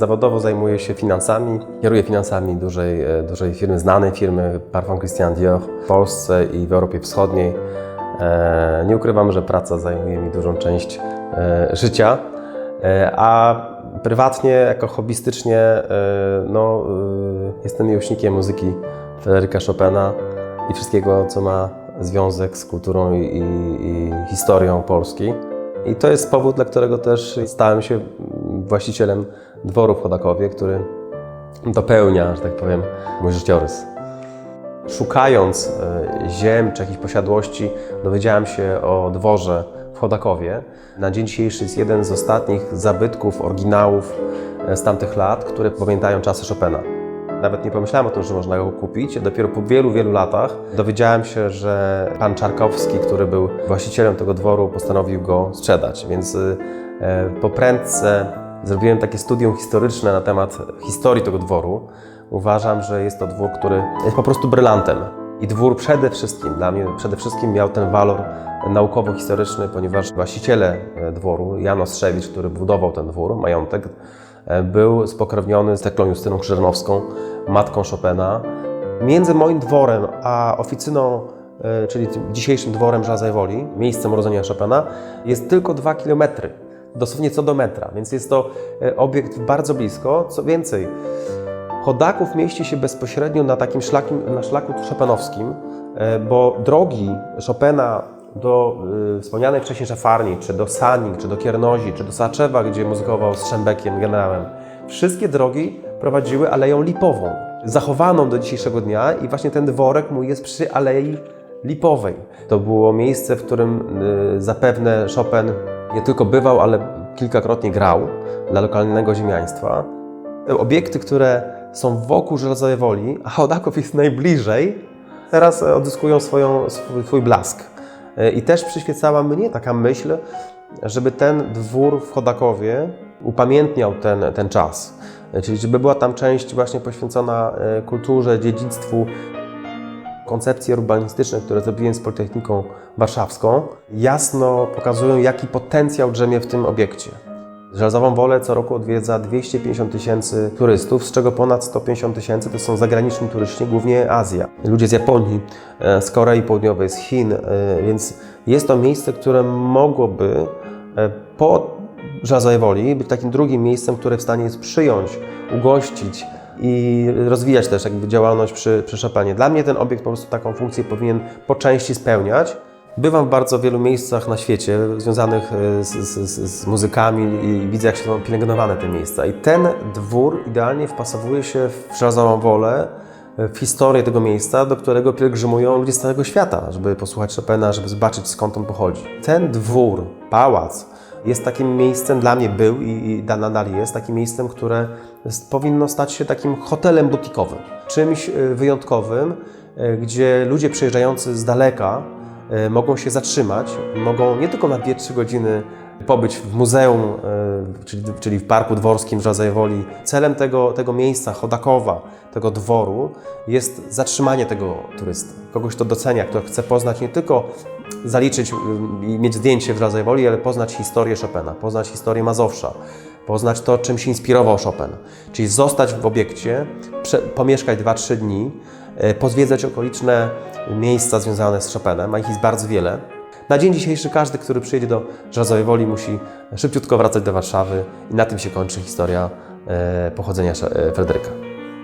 Zawodowo zajmuję się finansami, kieruję finansami dużej firmy, znanej firmy Parfum Christian Dior w Polsce i w Europie Wschodniej. Nie ukrywam, że praca zajmuje mi dużą część życia, a prywatnie, jako hobbystycznie, jestem miłośnikiem muzyki Fryderyka Chopina i wszystkiego, co ma związek z kulturą i historią Polski. I to jest powód, dla którego też stałem się właścicielem dworu w Chodakowie, który dopełnia, że tak powiem, mój życiorys. Szukając ziem czy jakichś posiadłości, dowiedziałem się o dworze w Chodakowie. Na dzień dzisiejszy jest jeden z ostatnich zabytków, oryginałów z tamtych lat, które pamiętają czasy Chopina. Nawet nie pomyślałem o tym, że można go kupić. Dopiero po wielu latach dowiedziałem się, że pan Czarkowski, który był właścicielem tego dworu, postanowił go sprzedać. Więc po prędce zrobiłem takie studium historyczne na temat historii tego dworu. Uważam, że jest to dwór, który jest po prostu brylantem. I dwór dla mnie przede wszystkim miał ten walor naukowo-historyczny, ponieważ właściciele dworu, Jan Ostrzewicz, który budował ten dwór, majątek, był spokrewniony z Teklą Justyną Krzyżanowską, matką Chopina. Między moim dworem a oficyną, czyli dzisiejszym dworem Żelaznej Woli, miejscem urodzenia Chopina, jest tylko 2 km, dosłownie co do metra, więc jest to obiekt bardzo blisko. Co więcej, Chodaków mieści się bezpośrednio na takim szlaku chopinowskim, bo drogi Chopina do wspomnianej wcześniej Szafarni, czy do Sanin, czy do Kiernozi, czy do Saczewa, gdzie muzykował z Szembeckiem, generałem. Wszystkie drogi prowadziły Aleją Lipową, zachowaną do dzisiejszego dnia i właśnie ten dworek mój jest przy Alei Lipowej. To było miejsce, w którym zapewne Chopin nie tylko bywał, ale kilkakrotnie grał dla lokalnego ziemiaństwa. Te obiekty, które są wokół Żelaznej Woli, a Chodaków jest najbliżej, teraz odzyskują swój blask. I też przyświecała mnie taka myśl, żeby ten dwór w Chodakowie upamiętniał ten czas. Czyli żeby była tam część właśnie poświęcona kulturze, dziedzictwu. Koncepcje urbanistyczne, które zrobiłem z Politechniką Warszawską, jasno pokazują, jaki potencjał drzemie w tym obiekcie. Żelazową Wolę co roku odwiedza 250 000 turystów, z czego ponad 150 000 to są zagraniczni turyści, głównie Azja. Ludzie z Japonii, z Korei Południowej, z Chin, więc jest to miejsce, które mogłoby po Żelazowej Woli być takim drugim miejscem, które w stanie jest przyjąć, ugościć i rozwijać też jakby działalność przy Chopinie. Dla mnie ten obiekt po prostu taką funkcję powinien po części spełniać. Bywam w bardzo wielu miejscach na świecie związanych z muzykami i widzę, jak się są pielęgnowane te miejsca. I ten dwór idealnie wpasowuje się w Żelazową Wolę, w historię tego miejsca, do którego pielgrzymują ludzie z całego świata, żeby posłuchać Chopina, żeby zobaczyć, skąd on pochodzi. Ten dwór, pałac, jest takim miejscem, dla mnie był i nadal jest, takim miejscem, które powinno stać się takim hotelem butikowym. Czymś wyjątkowym, gdzie ludzie przyjeżdżający z daleka mogą się zatrzymać, mogą nie tylko na 2-3 godziny pobyć w muzeum, czyli w Parku Dworskim w Żelaznej Woli. Celem tego miejsca, Chodakowa, tego dworu jest zatrzymanie tego turysty. Kogoś, kto docenia, kto chce poznać, nie tylko zaliczyć i mieć zdjęcie w Żelaznej Woli, ale poznać historię Chopina, poznać historię Mazowsza, poznać to, czym się inspirował Chopin. Czyli zostać w obiekcie, pomieszkać 2-3 dni, pozwiedzać okoliczne miejsca związane z Chopinem, a ich jest bardzo wiele. Na dzień dzisiejszy każdy, który przyjedzie do Żelazowej Woli, musi szybciutko wracać do Warszawy i na tym się kończy historia pochodzenia Fryderyka.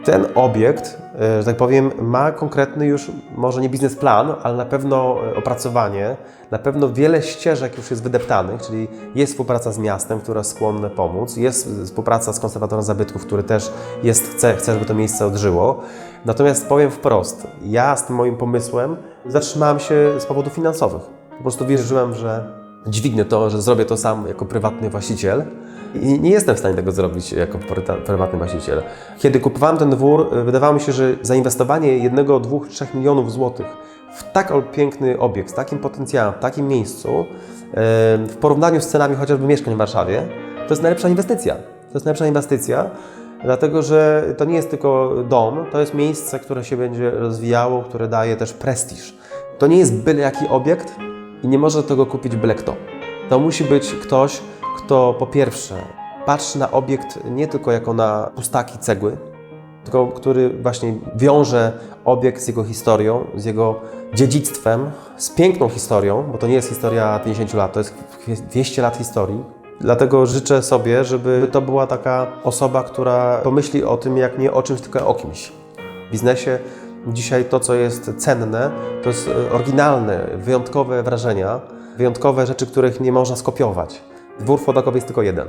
Ten obiekt, że tak powiem, ma konkretny już, może nie biznesplan, ale na pewno opracowanie, na pewno wiele ścieżek już jest wydeptanych, czyli jest współpraca z miastem, które jest skłonne pomóc, jest współpraca z konserwatorem zabytków, który też chce, żeby to miejsce odżyło. Natomiast powiem wprost, ja z tym moim pomysłem zatrzymałem się z powodów finansowych. Po prostu wierzyłem, że dźwignę to, że zrobię to sam jako prywatny właściciel. I nie jestem w stanie tego zrobić jako prywatny właściciel. Kiedy kupowałem ten dwór, wydawało mi się, że zainwestowanie 1, 2, 3 milionów złotych w tak piękny obiekt, z takim potencjałem, w takim miejscu, w porównaniu z cenami chociażby mieszkań w Warszawie, to jest najlepsza inwestycja. To jest najlepsza inwestycja, dlatego że to nie jest tylko dom, to jest miejsce, które się będzie rozwijało, które daje też prestiż. To nie jest byle jaki obiekt i nie może tego kupić byle kto. To musi być ktoś, kto po pierwsze patrzy na obiekt nie tylko jako na pustaki cegły, tylko który właśnie wiąże obiekt z jego historią, z jego dziedzictwem, z piękną historią, bo to nie jest historia 50 lat, to jest 200 lat historii. Dlatego życzę sobie, żeby to była taka osoba, która pomyśli o tym jak nie o czymś, tylko o kimś. W biznesie dzisiaj to, co jest cenne, to jest oryginalne, wyjątkowe wrażenia, wyjątkowe rzeczy, których nie można skopiować. Dwór fotograficzny jest tylko jeden.